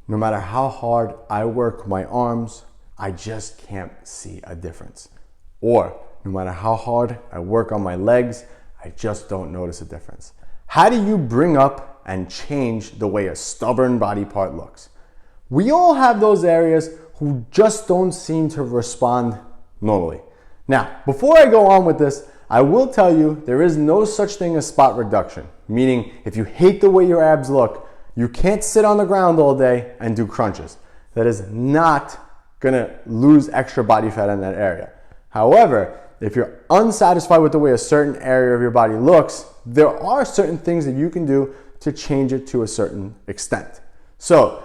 no matter how hard I work my arms, I just can't see a difference. Or no matter how hard I work on my legs, I just don't notice a difference. How do you bring up and change the way a stubborn body part looks? We all have those areas who just don't seem to respond normally. Now, before I go on with this, I will tell you there is no such thing as spot reduction, meaning if you hate the way your abs look, you can't sit on the ground all day and do crunches. That is not gonna lose extra body fat in that area. However, if you're unsatisfied with the way a certain area of your body looks, there are certain things that you can do to change it to a certain extent. So,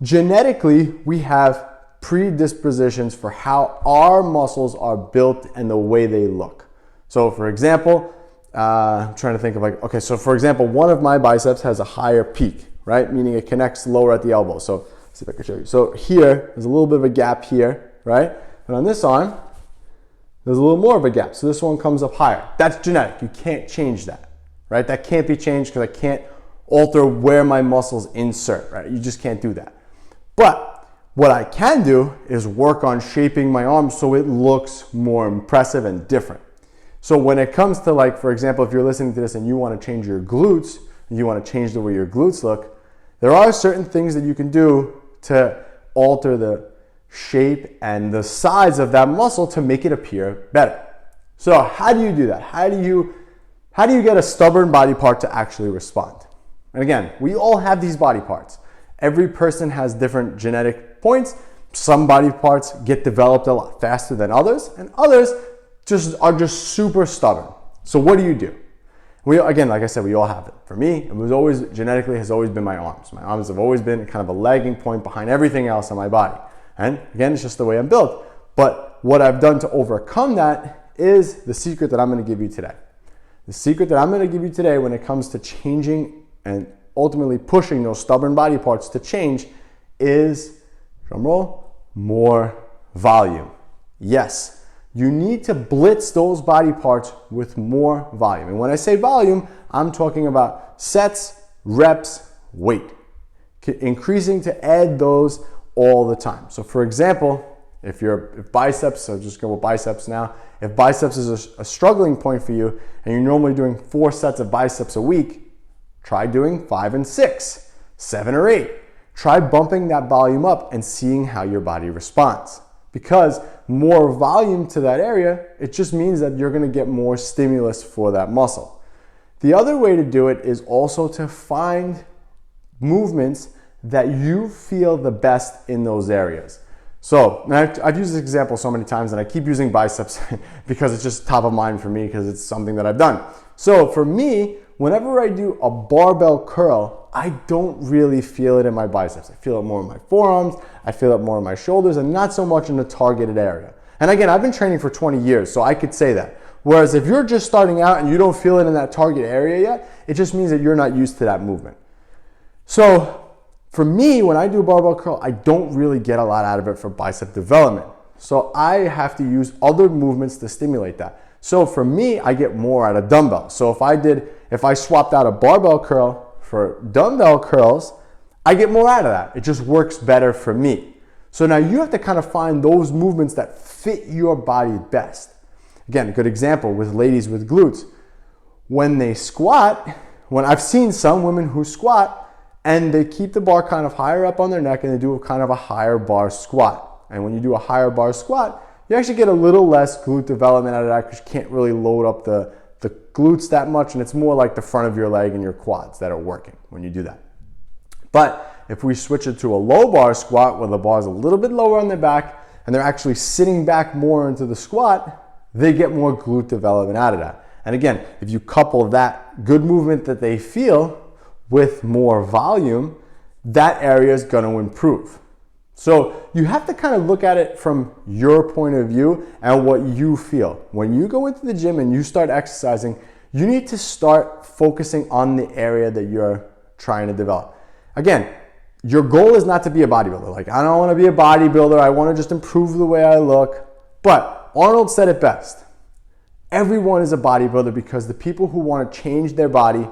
genetically, we have predispositions for how our muscles are built and the way they look. So, for example, I'm trying to think of so for example, one of my biceps has a higher peak, right? Meaning it connects lower at the elbow. So, let's see if I can show you. So here, there's a little bit of a gap here, right? And on this arm, there's a little more of a gap. So this one comes up higher. That's genetic. You can't change that, right? That can't be changed because I can't alter where my muscles insert, right? You just can't do that. But what I can do is work on shaping my arm so it looks more impressive and different. So when it comes to for example, if you're listening to this and you want to change your glutes, you want to change the way your glutes look, there are certain things that you can do to alter the shape and the size of that muscle to make it appear better. So how do you do that? How do you get a stubborn body part to actually respond? And again, we all have these body parts. Every person has different genetic points. Some body parts get developed a lot faster than others, and others are just super stubborn. So what do? Again, like I said, we all have it. For me, it was always genetically has always been my arms. My arms have always been kind of a lagging point behind everything else on my body. And again, it's just the way I'm built. But what I've done to overcome that is the secret that I'm going to give you today. The secret that I'm going to give you today when it comes to changing and ultimately pushing those stubborn body parts to change is, drumroll, more volume. Yes, you need to blitz those body parts with more volume. And when I say volume, I'm talking about sets, reps, weight. Increasing to add those all the time. So for example, if biceps, so just go with biceps now, if biceps is a struggling point for you and you're normally doing 4 sets of biceps a week, try doing 5 and 6, 7 or 8. Try bumping that volume up and seeing how your body responds. Because more volume to that area, it just means that you're gonna get more stimulus for that muscle. The other way to do it is also to find movements that you feel the best in those areas. So I've used this example so many times and I keep using biceps because it's just top of mind for me because it's something that I've done. So for me, whenever I do a barbell curl, I don't really feel it in my biceps. I feel it more in my forearms, I feel it more in my shoulders, and not so much in the targeted area. And again, I've been training for 20 years, so I could say that. Whereas if you're just starting out and you don't feel it in that target area yet, it just means that you're not used to that movement. So for me, when I do a barbell curl, I don't really get a lot out of it for bicep development. So I have to use other movements to stimulate that. So for me, I get more out of dumbbell. So if I swapped out a barbell curl for dumbbell curls, I get more out of that. It just works better for me. So now you have to kind of find those movements that fit your body best. Again, a good example with ladies with glutes. When they squat, I've seen some women who squat and they keep the bar kind of higher up on their neck and they do a kind of a higher bar squat. And when you do a higher bar squat, you actually get a little less glute development out of that because you can't really load up the glutes that much, and it's more like the front of your leg and your quads that are working when you do that. But if we switch it to a low bar squat where the bar is a little bit lower on their back and they're actually sitting back more into the squat, they get more glute development out of that. And again, if you couple that good movement that they feel with more volume, that area is going to improve. So you have to kind of look at it from your point of view and what you feel. When you go into the gym and you start exercising, you need to start focusing on the area that you're trying to develop. Again, your goal is not to be a bodybuilder. Like, I don't want to be a bodybuilder. I want to just improve the way I look. But Arnold said it best. Everyone is a bodybuilder because the people who want to change their body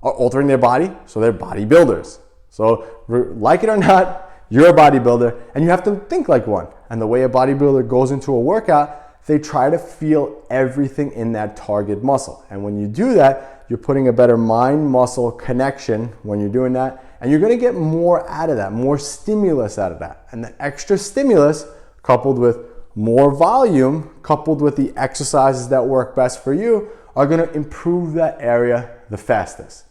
are altering their body, so they're bodybuilders. So like it or not, You're a bodybuilder and you have to think like one. And the way a bodybuilder goes into a workout, they try to feel everything in that target muscle. And when you do that, you're putting a better mind-muscle connection when you're doing that. And you're gonna get more out of that, more stimulus out of that. And the extra stimulus, coupled with more volume, coupled with the exercises that work best for you, are gonna improve that area the fastest.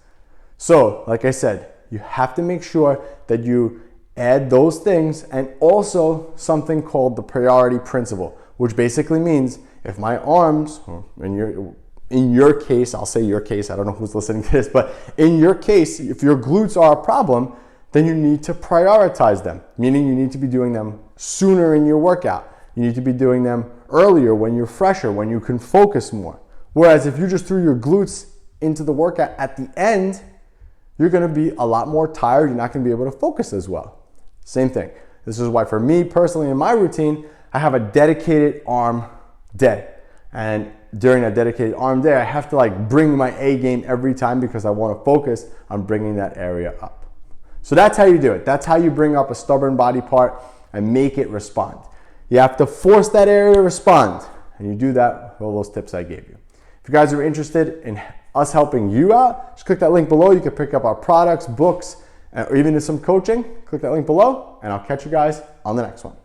So, like I said, you have to make sure that you add those things, and also something called the priority principle, which basically means if my arms, or in your case, I'll say your case, I don't know who's listening to this, but in your case, if your glutes are a problem, then you need to prioritize them, meaning you need to be doing them sooner in your workout. You need to be doing them earlier when you're fresher, when you can focus more. Whereas if you just threw your glutes into the workout at the end, you're gonna be a lot more tired, you're not gonna be able to focus as well. Same thing. This is why for me personally in my routine, I have a dedicated arm day. And during a dedicated arm day, I have to like bring my A game every time because I wanna focus on bringing that area up. So that's how you do it. That's how you bring up a stubborn body part and make it respond. You have to force that area to respond. And you do that with all those tips I gave you. If you guys are interested in us helping you out, just click that link below. You can pick up our products, books, or even some coaching. Click that link below, and I'll catch you guys on the next one.